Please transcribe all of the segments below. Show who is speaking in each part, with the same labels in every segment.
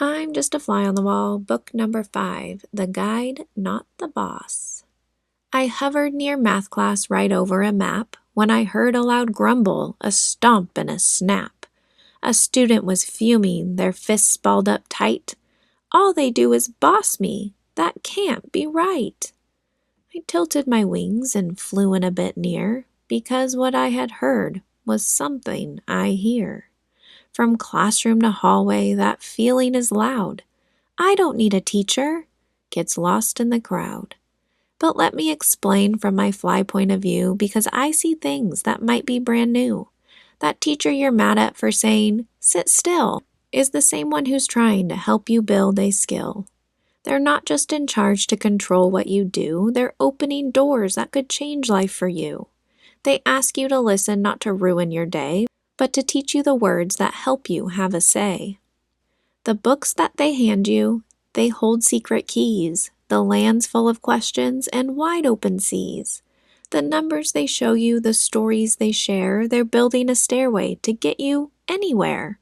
Speaker 1: I'm Just a Fly on the Wall, book number 5, The Guide, Not the Boss. I hovered near math class right over a map when I heard a loud grumble, a stomp and a snap. A student was fuming, their fists balled up tight. All they do is boss me. That can't be right. I tilted my wings and flew in a bit near, because what I had heard was something I hear. From classroom to hallway, that feeling is loud. I don't need a teacher. Gets lost in the crowd. But let me explain from my fly point of view, because I see things that might be brand new. That teacher you're mad at for saying, "Sit still," is the same one who's trying to help you build a skill. They're not just in charge to control what you do, they're opening doors that could change life for you. They ask you to listen not to ruin your day, but to teach you the words that help you have a say. The books that they hand you, they hold secret keys, the land's full of questions and wide open seas. The numbers they show you, the stories they share, they're building a stairway to get you anywhere.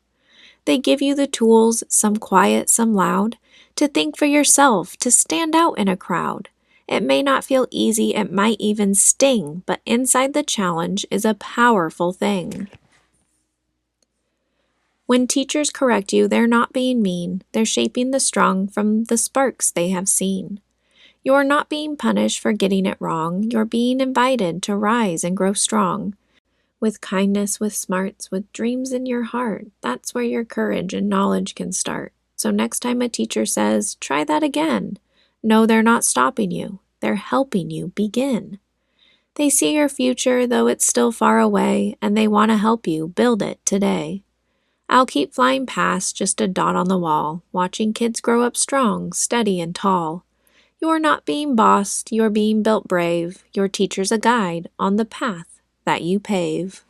Speaker 1: They give you the tools, some quiet, some loud, to think for yourself, to stand out in a crowd. It may not feel easy, it might even sting, but inside the challenge is a powerful thing. When teachers correct you, they're not being mean. They're shaping the strong from the sparks they have seen. You're not being punished for getting it wrong. You're being invited to rise and grow strong. With kindness, with smarts, with dreams in your heart, that's where your courage and knowledge can start. So next time a teacher says, "Try that again," know they're not stopping you. They're helping you begin. They see your future, though it's still far away, and they want to help you build it today. I'll keep flying past, just a dot on the wall, watching kids grow up strong, steady, and tall. You're not being bossed, you're being built brave. Your teacher's a guide on the path that you pave.